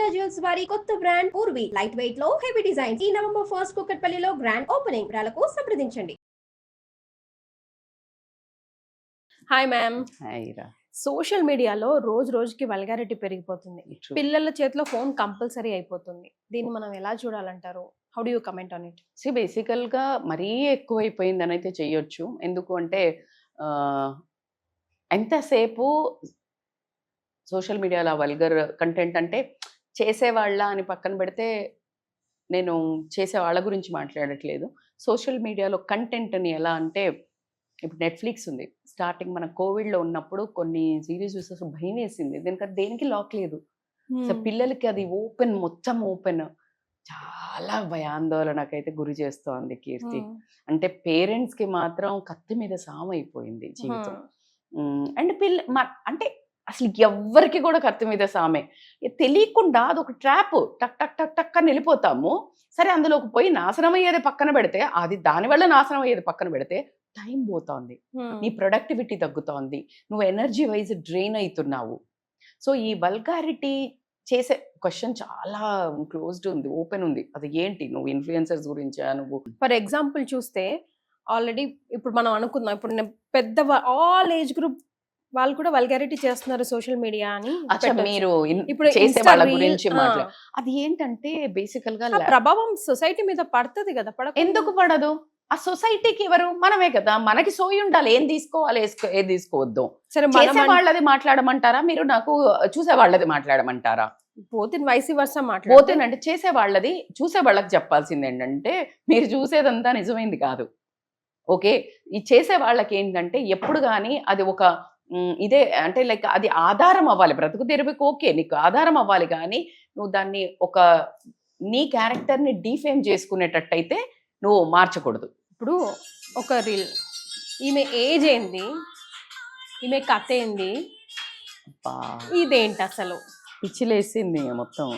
మాంగళ్య జ్యువెల్స్ వారి కొత్త బ్రాండ్ పూర్వి లైట్ వెయిట్ లో హెవీ డిజైన్స్ ఈ నవంబర్ 1 కుకట్పల్లిలో గ్రాండ్ ఓపెనింగ్ వివరాలకు సంప్రదించండి. Hi ma'am. హాయ్ రా. సోషల్ మీడియాలో రోజు రోజుకి వల్గారిటీ పెరిగిపోతుంది. True. పిల్లల చేతిలో ఫోన్ కంపల్సరీ అయిపోతుంది. దీన్ని మనం ఎలా చూడాలంటారు? How do you comment on it? బేసికల్గా మరీ ఎక్కువైపోయిందని అయితే చెయ్యొచ్చు. ఎందుకు అంటే ఎంతసేపు సోషల్ మీడియాలో వల్గర్ కంటెంట్ అంటే చేసేవాళ్ళ అని పక్కన పెడితే నేను చేసే వాళ్ళ గురించి మాట్లాడట్లేదు. సోషల్ మీడియాలో కంటెంట్ని ఎలా అంటే ఇప్పుడు నెట్ఫ్లిక్స్ ఉంది. స్టార్టింగ్ మన కోవిడ్లో ఉన్నప్పుడు కొన్ని సిరీస్ చూస్తే భయం వేసింది. దేనికి లాక్ లేదు. సో పిల్లలకి అది మొత్తం ఓపెన్ చాలా భయాందోళనకైతే గురి చేస్తోంది కీర్తి. అంటే పేరెంట్స్కి మాత్రం కత్తి మీద సాము అయిపోయింది జీవితం. అండ్ అంటే అసలు ఎవ్వరికి కూడా కత్తి మీద సామే. తెలియకుండా అదొక ట్రాప్. టక్ టక్ టక్ టక్ అని వెళ్ళిపోతాము. సరే అందులోకి పోయి నాశనం అయ్యేది పక్కన పెడితే, అది దానివల్ల నాశనం అయ్యేది పక్కన పెడితే టైం పోతోంది, నీ ప్రొడక్టివిటీ తగ్గుతోంది, నువ్వు ఎనర్జీ వైజ్ డ్రైన్ అవుతున్నావు. సో ఈ వల్గారిటీ చేసే క్వశ్చన్ చాలా క్లోజ్డ్ ఉంది, ఓపెన్ ఉంది. అది ఏంటి? నువ్వు ఇన్ఫ్లుయెన్సర్స్ గురించా? నువ్వు ఫర్ ఎగ్జాంపుల్ చూస్తే ఆల్రెడీ ఇప్పుడు మనం అనుకుందాం, ఇప్పుడు పెద్ద ఆల్ ఏజ్ గ్రూప్ వాళ్ళు కూడా వల్గారిటీ చేస్తున్నారు సోషల్ మీడియా అని. మీరు ఇప్పుడు చేసే వాళ్ళ గురించి మాట్లాడు. అది ఏంటంటే బేసికల్ గా ప్రభావం సొసైటీ మీద పడుతుంది కదా. ఎందుకు పడదు? ఆ సొసైటీకి ఎవరు? మనమే కదా. మనకి సోయి ఉండాలి, ఏం తీసుకోవాలి, ఏది తీసుకోవద్దు. సరే, చేసే వాళ్ళది మాట్లాడమంటారా? మీరు నాకు చూసే వాళ్ళది మాట్లాడమంటారా? పోతేనంటే చేసే వాళ్ళది చూసే వాళ్ళకి చెప్పాల్సింది ఏంటంటే, మీరు చూసేదంతా నిజమైంది కాదు. ఓకే, ఈ చేసే వాళ్ళకి ఏంటంటే ఎప్పుడు కానీ అది ఒక ఇదే అంటే లైక్ అది ఆధారం అవ్వాలి. బ్రతుకు తెరువుకి ఓకే, నీకు ఆధారం అవ్వాలి. కానీ నువ్వు దాన్ని ఒక నీ క్యారెక్టర్ని డిఫేమ్ చేసుకునేటట్టయితే నువ్వు మార్చకూడదు. ఇప్పుడు ఒక రీల్, ఈమె ఏజ్ ఏంది, ఈమె కథ ఏంది, ఇదేంటి అసలు పిచ్చిలేసింది మొత్తం.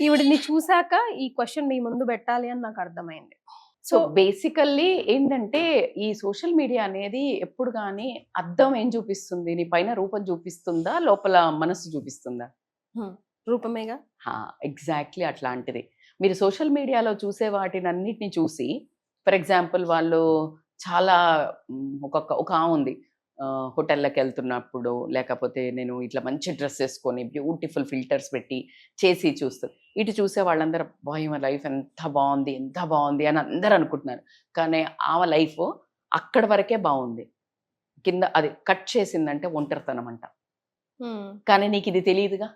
ఈవిడిని చూసాక ఈ క్వశ్చన్ మీ ముందు పెట్టాలి అని నాకు అర్థమైంది. సో బేసికల్లీ ఏంటంటే ఈ సోషల్ మీడియా అనేది ఎప్పుడు కానీ అద్దం ఏం చూపిస్తుంది? నీ పైన రూపం చూపిస్తుందా, లోపల మనసు చూపిస్తుందా? రూపమేగా. ఎగ్జాక్ట్లీ అట్లాంటిది. మీరు సోషల్ మీడియాలో చూసే వాటిని అన్నిటిని చూసి, ఫర్ ఎగ్జాంపుల్ వాళ్ళు చాలా ఒక ఆమె ఉంది, హోటల్లోకి వెళ్తున్నప్పుడు లేకపోతే నేను ఇట్లా మంచి డ్రెస్ వేసుకొని బ్యూటిఫుల్ ఫిల్టర్స్ పెట్టి చేసి చూస్తారు. ఇటు చూసే వాళ్ళందరూ బాయ్ లైఫ్ ఎంత బాగుంది, ఎంత బాగుంది అని అందరూ అనుకుంటున్నారు. కానీ ఆమె లైఫ్ అక్కడి వరకే బాగుంది, కింద అది కట్ చేసిందంటే ఒంటరితనం అంట. కానీ నీకు ఇది తెలియదుగా.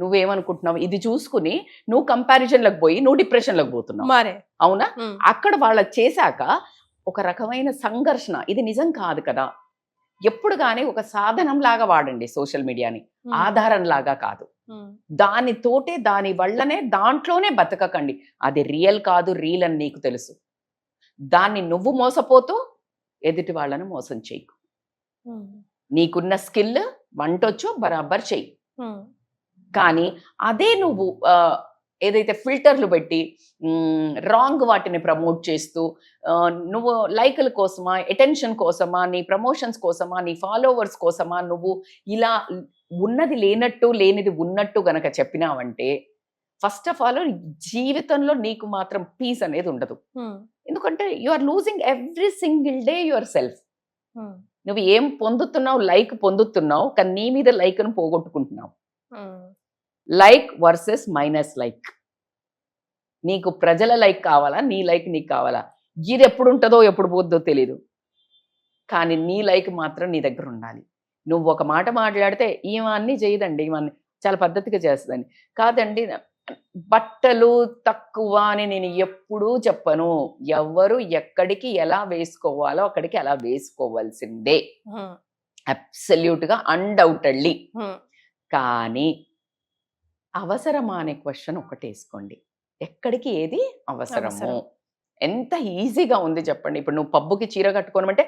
నువ్వేమనుకుంటున్నావు? ఇది చూసుకుని నువ్వు కంపారిజన్లకు పోయి నువ్వు డిప్రెషన్లోకి పోతున్నావు. అవునా? అక్కడ వాళ్ళ చేశాక ఒక రకమైన సంఘర్షణ. ఇది నిజం కాదు కదా. ఎప్పుడు కానీ ఒక సాధనం లాగా వాడండి సోషల్ మీడియాని, ఆధారం లాగా కాదు. దానితోటే దాని వల్లనే దాంట్లోనే బతకకండి. అది రియల్ కాదు, రీల్ అని నీకు తెలుసు. దాన్ని నువ్వు మోసపోతూ ఎదుటి వాళ్ళను మోసం చేయకు. నీకున్న స్కిల్ వంటొచ్చు బరాబర్ చెయ్యి. కానీ అదే నువ్వు ఏదైతే ఫిల్టర్లు పెట్టి రాంగ్ వాటిని ప్రమోట్ చేస్తూ నువ్వు లైకుల కోసమా, అటెన్షన్ కోసమా, నీ ప్రమోషన్స్ కోసమా, నీ ఫాలోవర్స్ కోసమా నువ్వు ఇలా ఉన్నది లేనట్టు లేనిది ఉన్నట్టు గనక చెప్పినావంటే ఫస్ట్ ఆఫ్ ఆల్ జీవితంలో నీకు మాత్రం పీస్ అనేది ఉండదు. ఎందుకంటే you are losing every single day yourself. నువ్వు ఏం పొందుతున్నావు? లైక్ పొందుతున్నావు, కానీ నీ మీద లైక్ను పోగొట్టుకుంటున్నావు. Like versus minus like. నీకు ప్రజల లైక్ కావాలా, నీ లైక్ నీకు కావాలా? ఇది ఎప్పుడు ఉంటుందో ఎప్పుడు పోద్దో తెలీదు, కానీ నీ లైక్ మాత్రం నీ దగ్గర ఉండాలి. నువ్వు ఒక మాట మాట్లాడితే ఈమె చేయదండి, ఈమె చాలా పద్ధతిగా చేస్తుందని కాదండి. బట్టలు తక్కువ అని నేను ఎప్పుడూ చెప్పను. ఎవరు ఎక్కడికి ఎలా వేసుకోవాలో అక్కడికి అలా వేసుకోవాల్సిందే, అబ్సల్యూట్గా అన్డౌటెడ్లీ. కానీ అవసరమా అనే క్వశ్చన్ ఒకటి వేసుకోండి. ఎక్కడికి ఏది అవసరము? ఎంత ఈజీగా ఉంది చెప్పండి. ఇప్పుడు నువ్వు పబ్బుకి చీర కట్టుకోనమంటే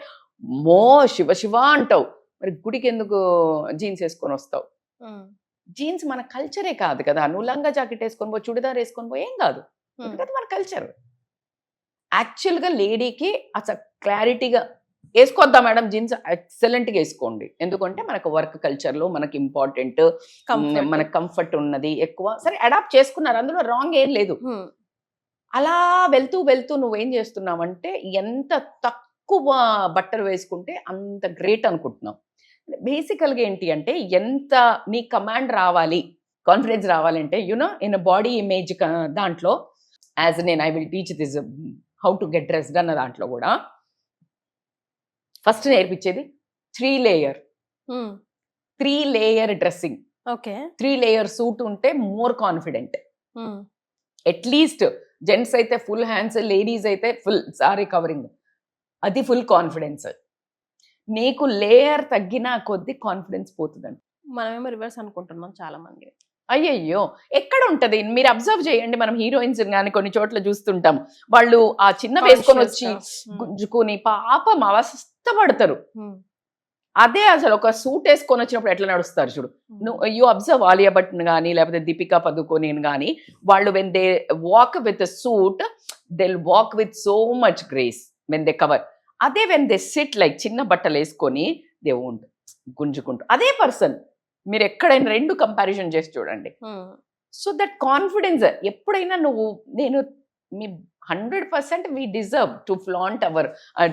శివ శివ అంటావు, మరి గుడికి ఎందుకు జీన్స్ వేసుకొని వస్తావు? జీన్స్ మన కల్చరే కాదు కదా. నువ్వు లంగా జాకెట్ వేసుకొని పో, చుడిదార్ వేసుకొని పో, ఏం కాదు. ఎందుకంటే మన కల్చర్. యాక్చువల్గా లేడీకి అసలు క్లారిటీగా వేసుకోద్దాం మేడం జీన్స్, ఎక్సలెంట్గా వేసుకోండి. ఎందుకంటే మనకు వర్క్ కల్చర్లో మనకి ఇంపార్టెంట్, మనకు కంఫర్ట్ ఉన్నది ఎక్కువ. సరే అడాప్ట్ చేసుకున్నారు, అందులో రాంగ్ ఏం లేదు. అలా వెళ్తూ వెళ్తూ నువ్వేం చేస్తున్నావంటే ఎంత తక్కువ బట్టలు వేసుకుంటే అంత గ్రేట్ అనుకుంటున్నావు. బేసికల్గా ఏంటి అంటే ఎంత నీ కమాండ్ రావాలి, కాన్ఫిడెన్స్ రావాలంటే యునో ఇన్ బాడీ ఇమేజ్ దాంట్లో యాజ్ నేను I will teach this how to get dressed అన్న దాంట్లో కూడా ఫస్ట్ నేర్పించేది 3 layer dressing. Okay, 3 layer suit ఉంటే మోర్ కాన్ఫిడెంట్. అట్లీస్ట్ జెంట్స్ అయితే ఫుల్ హ్యాండ్స్, లేడీస్ అయితే ఫుల్ సారీ కవరింగ్, అది ఫుల్ కాన్ఫిడెన్స్. నీకు లేయర్ తగ్గిన కొద్ది కాన్ఫిడెన్స్ పోతుందండి. మనమేమో రివర్స్ అనుకుంటున్నాం చాలా మంది. అయ్యయ్యో ఎక్కడ ఉంటది, మీరు అబ్జర్వ్ చేయండి. మనం హీరోయిన్స్ కానీ కొన్ని చోట్ల చూస్తుంటాం, వాళ్ళు ఆ చిన్న వేసుకొని వచ్చి గుంజుకుని పాపం అవస్థపడతారు. అదే అసలు ఒక సూట్ వేసుకొని వచ్చినప్పుడు ఎట్లా నడుస్తారు చూడు. నువ్వు యూ అబ్జర్వ్ ఆలియా భట్ కానీ లేకపోతే దీపికా పదుకోని కానీ, వాళ్ళు when they walk with suit they walk with so much grace when they cover. అదే వెన్ దే సిట్ లైక్ చిన్న బట్టలు వేసుకొని దే వోంట్ గుంజుకుంటూ. అదే పర్సన్ మీరు ఎక్కడైనా 2 కంపారిజన్ చేసి చూడండి. సో దట్ కాన్ఫిడెన్స్ ఎప్పుడైనా నువ్వు నేను మీ 100% we deserve to flaunt our.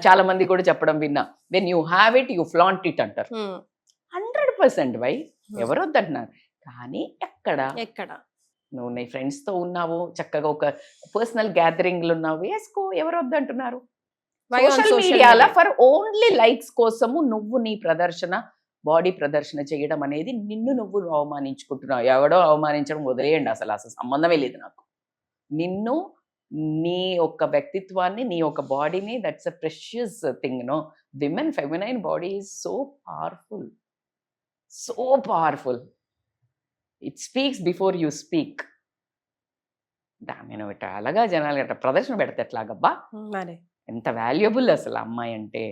చాలా మంది కూడా చెప్పడం విన్నా, when you have it you flaunt it అంటారు. 100% వై ఎవరు వద్దంటున్నారు. కానీ ఎక్కడ నువ్వు నీ ఫ్రెండ్స్తో ఉన్నావు, చక్కగా ఒక పర్సనల్ గ్యాదరింగ్లు ఉన్నావు, వేసుకో, ఎవరు వద్దంటున్నారు. సోషల్ మీడియాలో ఫర్ ఓన్లీ లైక్స్ కోసము నువ్వు నీ ప్రదర్శన, బాడీ ప్రదర్శన చేయడం అనేది నిన్ను నువ్వు అవమానించుకుంటున్నావు. ఎవడో అవమానించడం వదిలేయండి, అసలు సంబంధమే లేదు నాకు. నిన్ను, నీ యొక్క వ్యక్తిత్వాన్ని, నీ యొక్క బాడీని, that's a precious thing. No women feminine body is so powerful, so powerful. It speaks before you speak. దాని అలాగా జనాలు గట్రా ప్రదర్శన పెడితే ఎట్లాగబ్బా, ఎంత వాల్యుబుల్ అసలు అమ్మాయి అంటే.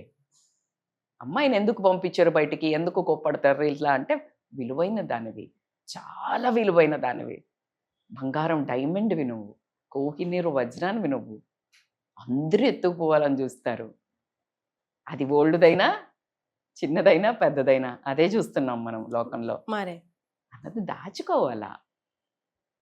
అమ్మాయిని ఎందుకు పంపించారు బయటికి, ఎందుకు కోప్పడతారు ఇట్లా అంటే, విలువైన దానివి, చాలా విలువైన దానివి. బంగారం డైమండ్వి నువ్వు, కోహినీరు వజ్రానివి నువ్వు. అందరూ ఎత్తుకుపోవాలని చూస్తారు. అది ఓల్డ్దైనా, చిన్నదైనా, పెద్దదైనా అదే చూస్తున్నాం మనం లోకంలో. అన్నది దాచుకోవాలా.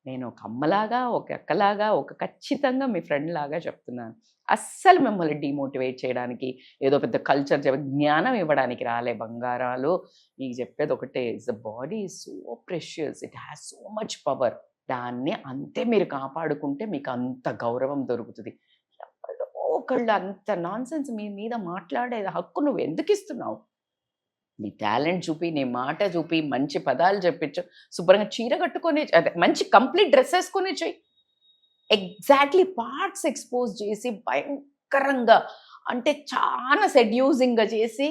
నేను ఒక అమ్మలాగా, ఒక అక్కలాగా, ఒక ఖచ్చితంగా మీ ఫ్రెండ్ లాగా చెప్తున్నాను. అస్సలు మిమ్మల్ని డిమోటివేట్ చేయడానికి, ఏదో పెద్ద కల్చర్ జ్ఞానం ఇవ్వడానికి రాలే. బంగారాలు మీకు చెప్పేది ఒకటే, the body is so precious, it has so much power. దాన్ని అంతే మీరు కాపాడుకుంటే మీకు అంత గౌరవం దొరుకుతుంది. ఎవరో ఒకళ్ళు అంత నాన్సెన్స్ మీ మీద మాట్లాడే హక్కు నువ్వు ఎందుకు ఇస్తున్నావు? నీ టాలెంట్ చూపి, నీ మాట చూపి, మంచి పదాలు చెప్పించు, శుభ్రంగా చీర కట్టుకొని, అదే మంచి కంప్లీట్ డ్రెస్ వేసుకొని చెయ్యి. ఎగ్జాక్ట్లీ పార్ట్స్ ఎక్స్పోజ్ చేసి భయంకరంగా, అంటే చాలా సెడ్యూజింగ్గా చేసి,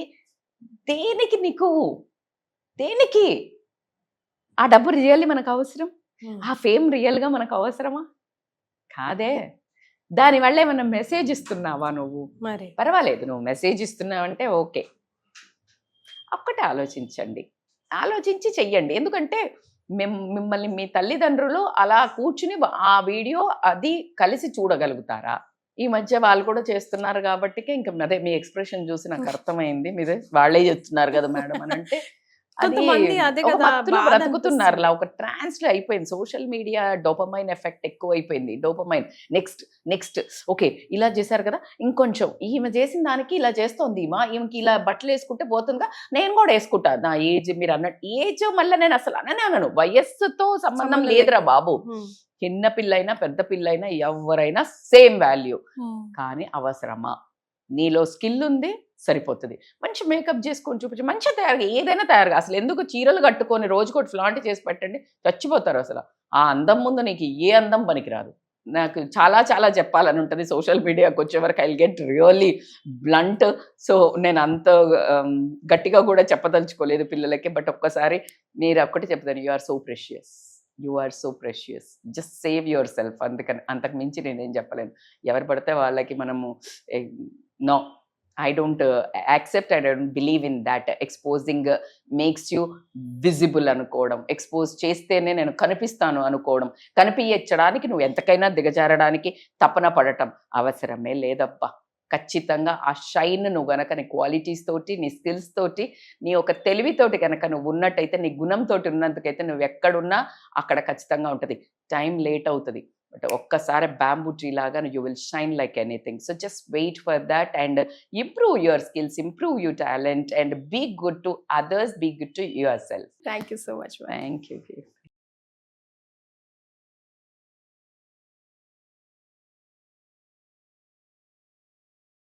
దేనికి నీకు, దేనికి? ఆ డబ్బు రియల్లీ మనకు అవసరం? ఆ ఫేమ్ రియల్గా మనకు అవసరమా? కాదే. దానివల్ల ఏమన్నా మెసేజ్ ఇస్తున్నావా నువ్వు? మరి పర్వాలేదు, నువ్వు మెసేజ్ ఇస్తున్నావంటే ఓకే. ఒక్కటే ఆలోచించండి, ఆలోచించి చెయ్యండి. ఎందుకంటే మిమ్మల్ని మీ తల్లిదండ్రులు అలా కూర్చుని ఆ వీడియో అది కలిసి చూడగలుగుతారా? ఈ మధ్య వాళ్ళు కూడా చేస్తున్నారు కాబట్టి ఇంకా అదే మీ ఎక్స్ప్రెషన్ చూసి నాకు అర్థమైంది, మీదే వాళ్ళే చెప్తున్నారు కదా మేడం అని. అంటే బ్రతుకుతున్నారు ఒక ట్రాన్స్ లో అయిపోయింది. సోషల్ మీడియా డోపమైన్ ఎఫెక్ట్ ఎక్కువ అయిపోయింది. డోపమైన్ నెక్స్ట్ ఓకే ఇలా చేశారు కదా, ఇంకొంచెం ఈమె చేసిన దానికి ఇలా చేస్తోంది, ఈమెకి ఇలా బట్టలు వేసుకుంటే పోతుందిగా, నేను కూడా వేసుకుంటా. నా ఏజ్ మీరు అన్నట్టు ఏజ్ మళ్ళీ నేను అసలు అనను, వయస్సుతో సంబంధం లేదురా బాబు. చిన్న పిల్లైనా పెద్ద పిల్లైనా ఎవరైనా సేమ్ వాల్యూ. కానీ అవసరమా? నీలో స్కిల్ ఉంది, సరిపోతుంది. మంచి మేకప్ చేసుకొని చూపించి మంచిగా తయారుగా, ఏదైనా తయారుగా. అసలు ఎందుకు చీరలు కట్టుకొని రోజుకోటి ఫ్లాంట్ చేసి పెట్టండి, చచ్చిపోతారు. అసలు ఆ అందం ముందు నీకు ఏ అందం పనికిరాదు. నాకు చాలా చాలా చెప్పాలని ఉంటుంది. సోషల్ మీడియాకి వచ్చే వరకు I get really blunt. So నేను అంత గట్టిగా కూడా చెప్పదలుచుకోలేదు పిల్లలకి. బట్ ఒక్కసారి మీరు ఒక్కటి చెప్తాను, you are so precious, you are so precious, just save your self. అందుకని అంతకు మించి నేనేం చెప్పలేను. ఎవరు పడితే వాళ్ళకి మనము no, I don't accept, I don't believe in that. Exposing makes you visible అనుకోవడం, ఎక్స్పోజ్ చేస్తేనే నేను కనిపిస్తాను అనుకోవడం, కనిపించడానికి నువ్వు ఎంతకైనా దిగజారడానికి తపన పడటం అవసరమే లేదబ్బా. ఖచ్చితంగా ఆ షైన్ నువ్వు గనక నీ క్వాలిటీస్ తోటి, నీ స్కిల్స్ తోటి, నీ ఒక తెలివితోటి కనుక నువ్వు ఉన్నట్టయితే, నీ గుణంతో ఉన్నందుకైతే నువ్వు ఎక్కడున్నా అక్కడ ఖచ్చితంగా ఉంటుంది. టైం లేట్ అవుతుంది, బట్ ఒక్కసారి బ్యాంబూ ట్రీ లాగా you will shine like anything. So just wait for that and improve your skills, improve your talent and be good to others, be good to your self. Thank you so much. Thank you.